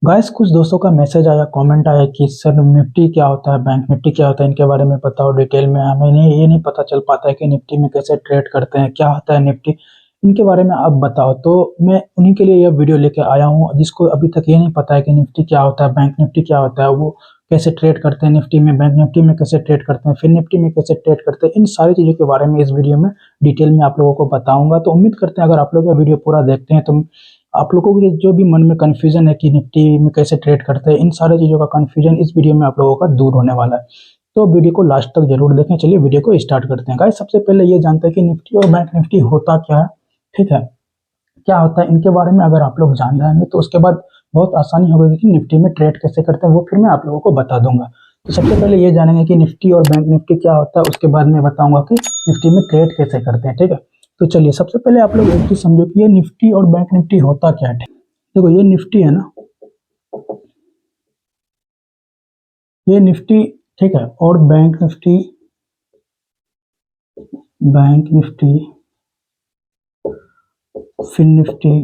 Guys कुछ दोस्तों का मैसेज आया, कमेंट आया कि सर निफ्टी क्या होता है, बैंक निफ्टी क्या होता है, इनके बारे में बताओ डिटेल में। हमें ये नहीं पता चल पाता है कि निफ्टी में कैसे ट्रेड करते हैं, क्या होता है निफ्टी, इनके बारे में आप बताओ। तो मैं उन्हीं के लिए यह वीडियो लेके आया हूँ जिसको अभी तक ये नहीं पता है कि निफ्टी क्या होता है, बैंक निफ्टी क्या होता है, वो कैसे ट्रेड करते हैं निफ्टी में, बैंक निफ्टी में कैसे ट्रेड करते हैं, फिर निफ्टी में कैसे ट्रेड करते हैं। इन सारी चीज़ों के बारे में इस वीडियो में डिटेल में आप लोगों को बताऊंगा। तो उम्मीद करते हैं अगर आप लोग ये वीडियो पूरा देखते हैं तो आप लोगों के जो भी मन में कन्फ्यूजन है कि निफ्टी में कैसे ट्रेड करते हैं, इन सारी चीज़ों का कन्फ्यूजन इस वीडियो में आप लोगों का दूर होने वाला है। तो वीडियो को लास्ट तक जरूर देखें। चलिए वीडियो को स्टार्ट करते हैं। गाइस सबसे पहले ये जानते हैं कि निफ्टी और बैंक निफ्टी होता क्या है, ठीक है, क्या होता है, इनके बारे में अगर आप लोग जान जाएंगे तो उसके बाद बहुत आसानी होगी कि निफ्टी में ट्रेड कैसे करते हैं, वो फिर मैं आप लोगों को बता दूंगा। तो सबसे पहले ये जानेंगे कि निफ्टी और बैंक निफ्टी क्या होता है, उसके बाद मैं बताऊंगा कि निफ्टी में ट्रेड कैसे करते हैं, ठीक है। तो चलिए सबसे पहले आप लोग एक चीज समझो कि ये निफ्टी और बैंक निफ्टी होता क्या है। देखो ये निफ्टी है ना, ये निफ्टी, ठीक है, और bank Nifty, bank Nifty, fin Nifty,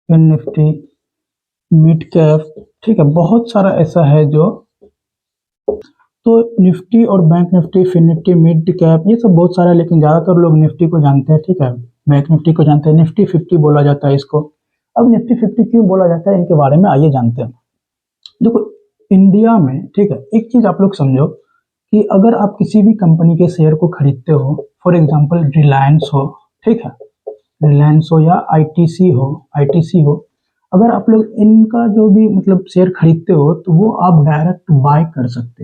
fin Nifty, mid cap, ठीक है, बहुत सारा ऐसा है जो। तो निफ्टी और bank Nifty, fin Nifty, mid cap, ये सब बहुत सारा है, लेकिन ज़्यादातर लोग निफ्टी को जानते हैं, ठीक है, बैंक निफ्टी को जानते हैं। निफ्टी 50 बोला जाता है इसको। अब निफ्टी 50 क्यों बोला जाता है, इनके बारे में आइए जानते हैं। देखो इंडिया में, ठीक है, एक चीज़ आप लोग समझो कि अगर आप किसी भी कंपनी के शेयर को खरीदते हो, फॉर एग्जांपल रिलायंस हो, ठीक है, रिलायंस हो या आईटीसी हो, अगर आप लोग इनका जो भी मतलब शेयर खरीदते हो तो वो आप डायरेक्ट बाय कर सकते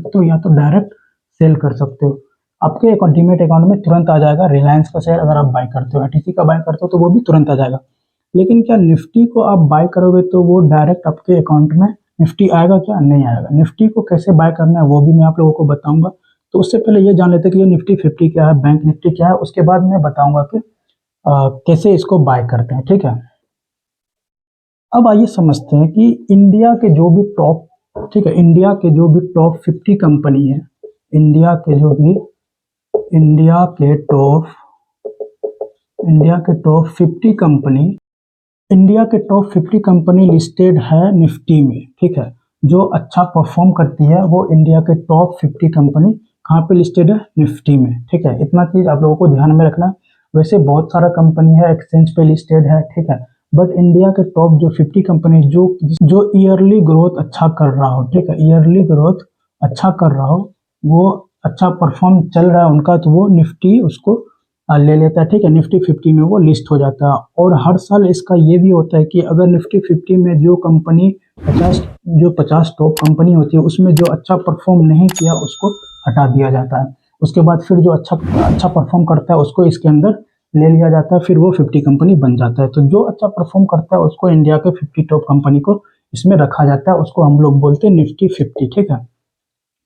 हो या तो डायरेक्ट सेल कर सकते हो। आपके डीमेट अकाउंट में तुरंत आ जाएगा। रिलायंस का शेयर अगर आप बाय करते हो, आईटीसी का बाय करते हो तो वो भी तुरंत आ जाएगा। लेकिन क्या निफ्टी को आप बाय करोगे तो वो डायरेक्ट आपके अकाउंट में निफ्टी आएगा? क्या नहीं आएगा। निफ्टी को कैसे बाय करना है वो भी मैं आप लोगों को बताऊंगा। तो उससे पहले ये जान लेते हैं कि ये निफ्टी 50 क्या है, बैंक निफ्टी क्या है, उसके बाद मैं बताऊंगा कि कैसे इसको बाय करते हैं, ठीक है। अब आइए समझते हैं कि इंडिया के जो भी टॉप, ठीक है, इंडिया के जो भी टॉप 50 कंपनी है, इंडिया के जो भी इंडिया के टॉप इंडिया के टॉप 50 कंपनी, इंडिया के टॉप 50 कंपनी लिस्टेड है निफ्टी में, ठीक है। जो अच्छा परफॉर्म करती है वो इंडिया के टॉप 50 कंपनी कहाँ पे लिस्टेड है? निफ्टी में, ठीक है। इतना चीज आप लोगों को ध्यान में रखना। वैसे बहुत सारा कंपनी है एक्सचेंज पे लिस्टेड है, ठीक है, बट इंडिया के टॉप जो 50 कंपनी जो ईयरली ग्रोथ अच्छा कर रहा हो, ठीक है, ईयरली ग्रोथ अच्छा कर रहा हो, वो अच्छा परफॉर्म चल रहा है उनका, तो वो निफ्टी उसको ले लेता है, ठीक है, निफ्टी 50 में वो लिस्ट हो जाता है। और हर साल इसका ये भी होता है कि अगर निफ्टी 50 में जो कंपनी 50 टॉप कंपनी होती है उसमें जो अच्छा परफॉर्म नहीं किया उसको हटा दिया जाता है। उसके बाद फिर जो अच्छा अच्छा परफॉर्म करता है उसको इसके अंदर ले लिया जाता है, फिर वो 50 कंपनी बन जाता है। तो जो अच्छा परफॉर्म करता है उसको इंडिया के 50 टॉप कंपनी को इसमें रखा जाता है, उसको हम लोग बोलते हैं निफ्टी 50, ठीक है।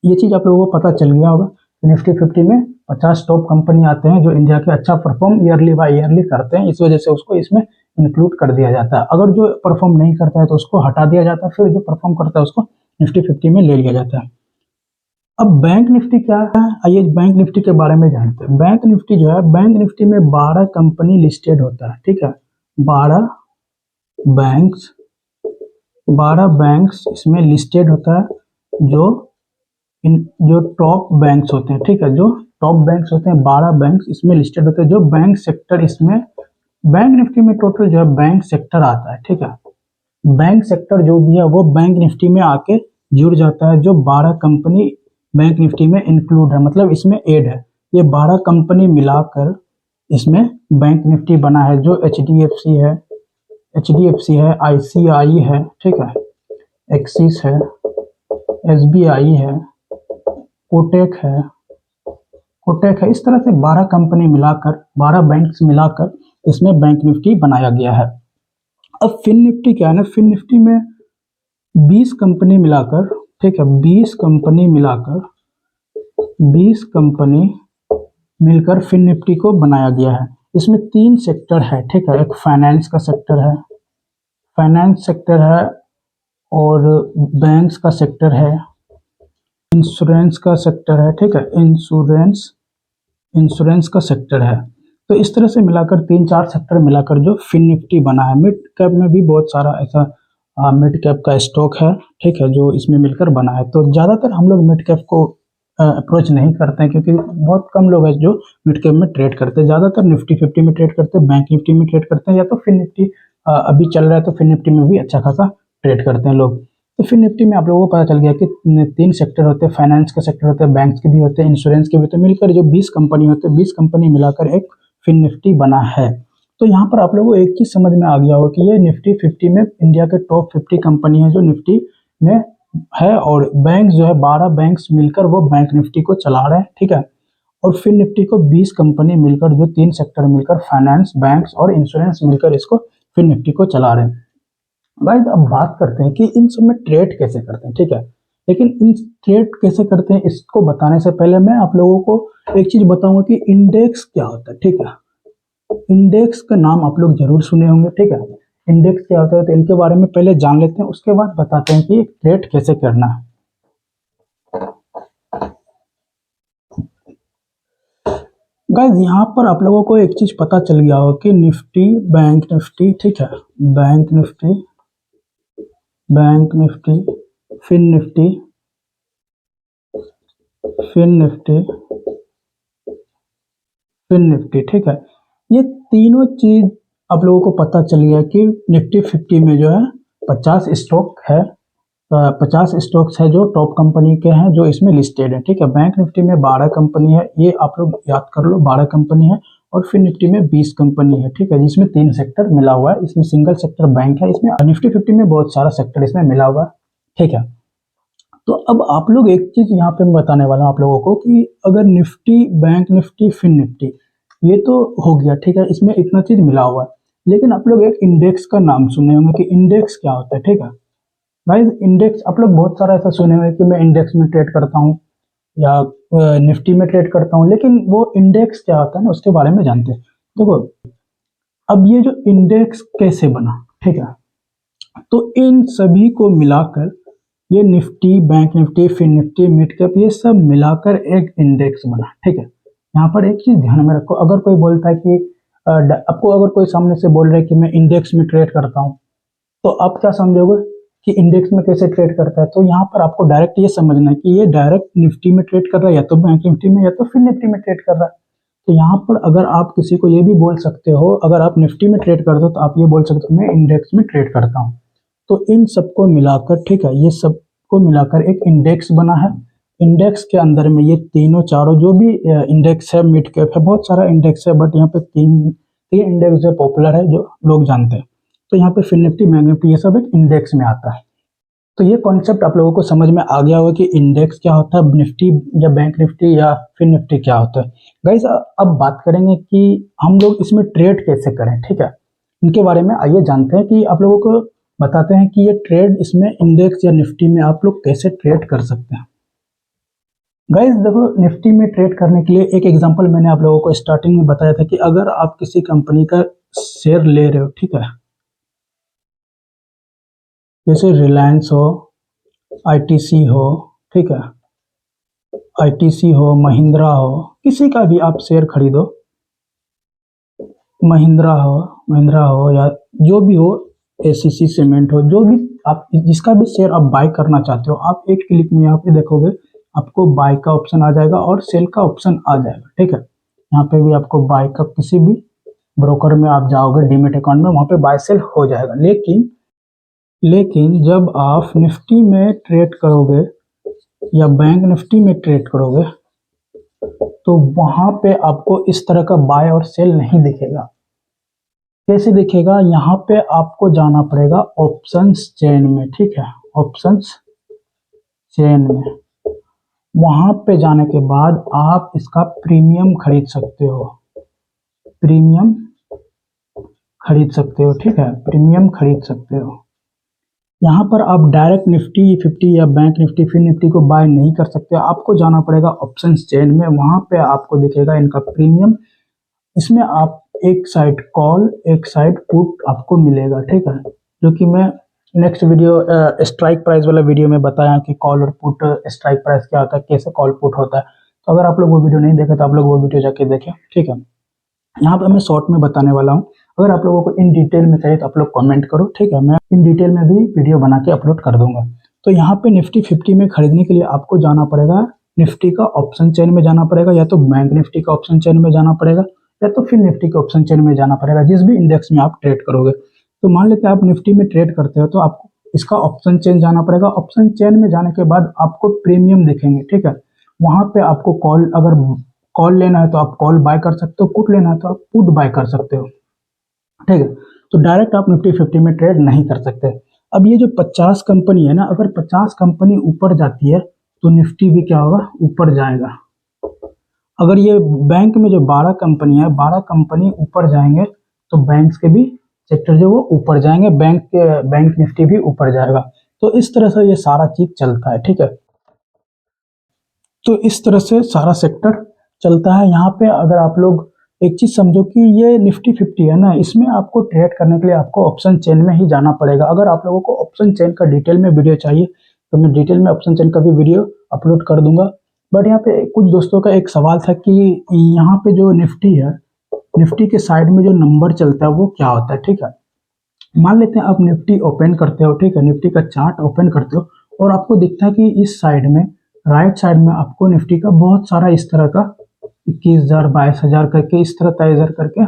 ये चीज आप लोगों को पता चल गया होगा। निफ्टी 50 में 50 टॉप कंपनी आते हैं जो इंडिया के अच्छा परफॉर्म ईयरली बाय ईयरली करते हैं, इस वजह से उसको इसमें इंक्लूड कर दिया जाता है। अगर जो परफॉर्म नहीं करता है तो उसको हटा दिया जाता है, फिर जो परफॉर्म करता है उसको निफ्टी 50 में ले लिया जाता है। अब बैंक निफ्टी क्या है, आइए बैंक निफ्टी के बारे में जानते हैं। बैंक निफ्टी जो है, बैंक निफ्टी में 12 कंपनी लिस्टेड होता है, ठीक है, 12 बैंक्स 12 बैंक्स इसमें लिस्टेड होता है। जो इन जो टॉप बैंक्स होते हैं, ठीक है, जो टॉप बैंक्स होते हैं, 12 बैंक्स इसमें लिस्टेड होते हैं। जो बैंक सेक्टर इसमें, बैंक निफ्टी में टोटल जो है बैंक सेक्टर आता है, ठीक है, बैंक सेक्टर जो भी है वो बैंक निफ्टी में आके जुड़ जाता है। जो 12 कंपनी बैंक निफ्टी में इंक्लूड है, मतलब इसमें ऐड है, ये 12 कंपनी मिलाकर इसमें बैंक निफ्टी बना है। जो एच डी एफ सी है, आईसीआई है, ठीक है, एक्सिस है, एसबीआई है, कोटेक है, इस तरह से 12 कंपनी मिलाकर, 12 बैंक्स मिलाकर इसमें बैंक निफ्टी बनाया गया है। अब फिन निफ्टी क्या है ना, फिन निफ्टी में 20 कंपनी मिलाकर, ठीक है, 20 कंपनी मिलकर फिन निफ्टी को बनाया गया है। इसमें 3 सेक्टर है, ठीक है, एक फाइनेंस सेक्टर है, और बैंक्स का सेक्टर है, इंश्योरेंस का सेक्टर है, ठीक है, इंश्योरेंस का सेक्टर है। तो इस तरह से मिलाकर 3-4 सेक्टर मिलाकर जो फिन निफ्टी बना है। मिड कैप में भी बहुत सारा ऐसा मिड कैप का स्टॉक है, ठीक है, जो इसमें मिलकर बना है। तो ज़्यादातर हम लोग मिड कैप को अप्रोच नहीं करते हैं, क्योंकि बहुत कम लोग हैं जो मिड कैप में ट्रेड करते हैं। ज़्यादातर निफ्टी 50 में ट्रेड करते हैं, बैंक निफ्टी में ट्रेड करते हैं, या तो फिन निफ्टी अभी चल रहा है तो फिन निफ्टी में भी अच्छा खासा ट्रेड करते हैं लोग। तो फिन निफ्टी में आप लोगों को पता चल गया कि 3 सेक्टर होते हैं, फाइनेंस के सेक्टर होते हैं, बैंक्स के भी होते हैं, इंश्योरेंस के भी होते हैं, मिलकर जो 20 कंपनी होते हैं, 20 कंपनी मिलाकर एक फिन निफ्टी बना है। तो यहाँ पर आप लोगों को एक चीज़ समझ में आ गया होगा कि ये निफ्टी 50 में इंडिया के टॉप 50 कंपनी है जो निफ्टी में है, और बैंक जो है 12 बैंक्स मिलकर वो बैंक निफ्टी को चला रहे हैं, ठीक है। और फिन निफ्टी को 20 कंपनी मिलकर, जो 3 सेक्टर मिलकर, फाइनेंस, बैंक्स और इंश्योरेंस मिलकर इसको फिन निफ्टी को चला रहे हैं। गाइस अब बात करते हैं कि इन सब में ट्रेड कैसे करते हैं, ठीक है। लेकिन इन ट्रेड कैसे करते हैं इसको बताने से पहले मैं आप लोगों को एक चीज बताऊंगा कि इंडेक्स क्या होता है, ठीक है। इंडेक्स का नाम आप लोग जरूर सुने होंगे, ठीक है। इंडेक्स क्या होता है तो इनके बारे में पहले जान लेते हैं, उसके बाद बताते हैं कि ट्रेड कैसे करना है। गाइस यहाँ पर आप लोगों को एक चीज पता चल गया होगा कि निफ्टी, बैंक निफ्टी, ठीक है, bank Nifty, bank Nifty, fin Nifty, fin Nifty, fin Nifty, ठीक है। ये तीनों चीज आप लोगों को पता चल गया कि निफ्टी 50 में जो है 50 स्टॉक है, 50 स्टॉक्स है जो टॉप कंपनी के हैं जो इसमें लिस्टेड है, ठीक है। बैंक निफ्टी में 12 कंपनी है, ये आप लोग याद कर लो, 12 कंपनी है। और फिर निफ्टी में 20 कंपनी है, ठीक है, जिसमें 3 सेक्टर मिला हुआ है। इसमें सिंगल सेक्टर बैंक है, इसमें निफ्टी 50 में बहुत सारा सेक्टर इसमें मिला हुआ है, ठीक है। तो अब आप लोग एक चीज यहाँ पे मैं बताने वाला हूँ आप लोगों को कि अगर Nifty, bank Nifty, fin Nifty ये तो हो गया, ठीक है, इसमें इतना चीज मिला हुआ है। लेकिन आप लोग एक इंडेक्स का नाम सुने होंगे कि इंडेक्स क्या होता है, ठीक है। गाइस इंडेक्स आप लोग बहुत सारा ऐसा सुने हुए कि मैं इंडेक्स में ट्रेड करता हूँ या निफ्टी में ट्रेड करता हूँ, लेकिन वो इंडेक्स क्या होता है ना उसके बारे में जानते हैं। देखो अब ये जो इंडेक्स कैसे बना, ठीक है, तो इन सभी को मिलाकर ये Nifty, bank Nifty, fin Nifty, mid cap, ये सब मिलाकर एक इंडेक्स बना, ठीक है। यहाँ पर एक चीज ध्यान में रखो, अगर कोई बोलता है कि आपको अगर कोई सामने से बोल रहा है कि मैं इंडेक्स में ट्रेड करता हूँ, तो आप क्या समझोगे कि इंडेक्स में कैसे ट्रेड करता है। तो यहाँ पर आपको डायरेक्ट ये समझना है कि ये डायरेक्ट निफ्टी में ट्रेड कर रहा है, या तो बैंक निफ्टी में, या तो फिर निफ्टी में ट्रेड कर रहा है। तो यहाँ पर अगर आप किसी को ये भी बोल सकते हो, अगर आप निफ्टी में ट्रेड करते हो तो आप ये बोल सकते हो मैं इंडेक्स में ट्रेड करता हूँ। तो इन सबको मिलाकर, ठीक है, ये सबको मिलाकर एक इंडेक्स बना है। इंडेक्स के अंदर में ये तीनों चारों जो भी इंडेक्स है, मिड कैप है, बहुत सारा इंडेक्स है, बट यहाँ पे तीन तीन इंडेक्स जो पॉपुलर है जो लोग जानते हैं। तो यहाँ पे फिन निफ्टी, बैंक निफ्टी, ये सब एक इंडेक्स में आता है। तो ये कॉन्सेप्ट आप लोगों को समझ में आ गया होगा कि इंडेक्स क्या होता है, निफ्टी या बैंक निफ्टी या फिन निफ्टी क्या होता है। गाइस अब बात करेंगे कि हम लोग इसमें ट्रेड कैसे करें, ठीक है। इनके बारे में आइए जानते हैं कि आप लोगों को बताते हैं कि ये ट्रेड इसमें इंडेक्स या निफ्टी में आप लोग कैसे ट्रेड कर सकते हैं। गाइस देखो निफ्टी में ट्रेड करने के लिए एक एग्जांपल मैंने आप लोगों को स्टार्टिंग में बताया था कि अगर आप किसी कंपनी का शेयर ले रहे हो, ठीक है, जैसे रिलायंस हो, आईटीसी हो, ठीक है, आईटीसी हो, महिंद्रा हो, किसी का भी आप शेयर खरीदो, महिंद्रा हो या जो भी हो, एसीसी सीमेंट हो, जो भी आप जिसका भी शेयर आप बाय करना चाहते हो, आप एक क्लिक में यहाँ पे देखोगे आपको बाय का ऑप्शन आ जाएगा और सेल का ऑप्शन आ जाएगा, ठीक है। यहाँ पे भी आपको बाय का, किसी भी ब्रोकर में आप जाओगे डीमेट अकाउंट में, वहाँ पे बाय सेल हो जाएगा। लेकिन जब आप निफ्टी में ट्रेड करोगे या बैंक निफ्टी में ट्रेड करोगे तो वहां पे आपको इस तरह का बाय और सेल नहीं दिखेगा। कैसे दिखेगा, यहाँ पे आपको जाना पड़ेगा ऑप्शंस चेन में, ठीक है, ऑप्शंस चेन में। वहां पे जाने के बाद आप इसका प्रीमियम खरीद सकते हो, प्रीमियम खरीद सकते हो, ठीक है, प्रीमियम खरीद सकते हो। यहाँ पर आप डायरेक्ट निफ्टी 50 या बैंक निफ्टी, फिन निफ्टी को बाय नहीं कर सकते, आपको जाना पड़ेगा ऑप्शंस चेन में। वहां पे आपको दिखेगा इनका प्रीमियम, इसमें आप एक साइड कॉल, एक साइड पुट आपको मिलेगा, ठीक है, जो कि मैं नेक्स्ट वीडियो स्ट्राइक प्राइस वाला वीडियो में बताया कि कॉल और पुट स्ट्राइक प्राइस क्या होता है, कैसे कॉल पुट होता है। तो अगर आप लोग वो वीडियो नहीं देखे तो आप लोग वो वीडियो जाके देखें, ठीक है। यहाँ पे मैं शॉर्ट में बताने वाला हूँ। अगर आप लोगों को इन डिटेल में चाहिए तो आप लोग कमेंट करो, ठीक है, मैं इन डिटेल में भी वीडियो बना के अपलोड कर दूंगा। तो यहाँ पे निफ्टी 50 में खरीदने के लिए आपको जाना पड़ेगा निफ्टी का ऑप्शन चेन में जाना पड़ेगा, या तो बैंक निफ्टी का ऑप्शन चेन में जाना पड़ेगा, या तो फिर निफ्टी के ऑप्शन चेन में जाना पड़ेगा, जिस भी इंडेक्स में आप ट्रेड करोगे। तो मान लेते हैं आप निफ्टी में ट्रेड करते हो तो आपको इसका ऑप्शन चेन जाना पड़ेगा। ऑप्शन चेन में जाने के बाद आपको प्रीमियम दिखेंगे, ठीक है, वहां पे आपको कॉल, अगर कॉल लेना है तो आप कॉल बाय कर सकते हो, पुट लेना है तो आप पुट बाय कर सकते हो, ठीक है। तो डायरेक्ट आप निफ्टी 50 में ट्रेड नहीं कर सकते। अब ये जो 50 कंपनी है ना, अगर 50 कंपनी ऊपर जाती है तो निफ्टी भी क्या होगा, ऊपर जाएगा। अगर ये बैंक में जो 12 कंपनी है, 12 कंपनी ऊपर जाएंगे तो बैंक्स के भी सेक्टर जो वो ऊपर जाएंगे, बैंक निफ्टी भी ऊपर जाएगा। तो इस तरह से ये सारा चीज चलता है, ठीक है। तो इस तरह से सारा सेक्टर चलता है। यहाँ पे अगर आप लोग एक चीज समझो कि ये निफ्टी 50 है ना, इसमें आपको ट्रेड करने के लिए आपको ऑप्शन चेन में ही जाना पड़ेगा। अगर आप लोगों को ऑप्शन चेन का डिटेल में वीडियो चाहिए तो मैं डिटेल में ऑप्शन चेन का भी वीडियो अपलोड कर दूंगा। बट यहाँ पे कुछ दोस्तों का एक सवाल था कि यहाँ पे जो निफ्टी है, निफ्टी के साइड में जो नंबर चलता है वो क्या होता है, ठीक है। मान लेते हैं आप निफ्टी ओपन करते हो, ठीक है, निफ्टी का चार्ट ओपन करते हो और आपको दिखता है कि इस साइड में, राइट साइड में आपको निफ्टी का बहुत सारा इस तरह का 21,000 22,000 करके, इस तरह 23,000 करके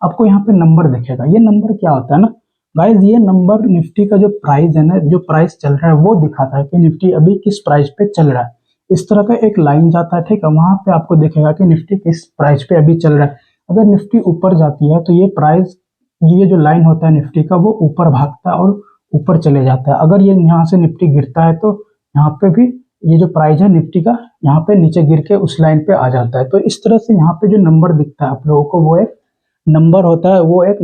आपको यहाँ पे नंबर दिखेगा। ये नंबर क्या होता है ना गाइज, ये नंबर निफ्टी का जो प्राइस है ना, जो प्राइस चल रहा है वो दिखाता है कि निफ्टी अभी किस प्राइस पे चल रहा है। इस तरह का एक लाइन जाता है, ठीक है, वहां पे आपको दिखेगा कि निफ्टी किस प्राइस पे अभी चल रहा है। अगर निफ्टी ऊपर जाती है तो ये प्राइस, ये जो लाइन होता है निफ्टी का वो ऊपर भागता है और ऊपर चले जाता है। अगर ये यहाँ से निफ्टी गिरता है तो यहाँ पे भी ये जो प्राइस है निफ्टी का यहाँ पे नीचे गिर के उस लाइन पे आ जाता है। तो इस तरह से यहाँ पे जो नंबर दिखता है आप लोगों को वो एक नंबर होता है, वो एक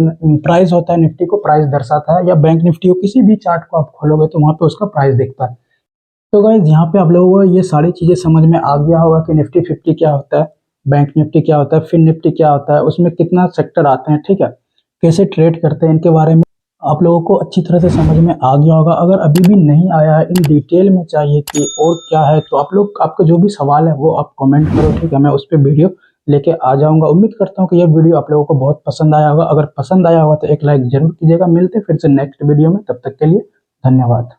प्राइस होता है, निफ्टी को प्राइस दर्शाता है। या बैंक निफ्टी को किसी भी चार्ट को आप खोलोगे तो वहां पे उसका प्राइस दिखता है। तो गाइज यहाँ पे आप लोगों को ये सारी चीजें समझ में आ गया होगा कि निफ्टी 50 क्या होता है, बैंक निफ्टी क्या होता है, फिन निफ्टी क्या होता है, उसमें कितना सेक्टर आते हैं, ठीक है, कैसे ट्रेड करते हैं, इनके बारे में आप लोगों को अच्छी तरह से समझ में आ गया होगा। अगर अभी भी नहीं आया है, इन डिटेल में चाहिए कि और क्या है, तो आप लोग, आपका जो भी सवाल है वो आप कमेंट करो, ठीक है, मैं उस पर वीडियो लेके आ जाऊंगा। उम्मीद करता हूँ कि यह वीडियो आप लोगों को बहुत पसंद आया होगा। अगर पसंद आया होगा तो एक लाइक जरूर कीजिएगा। मिलते फिर से नेक्स्ट वीडियो में, तब तक के लिए धन्यवाद।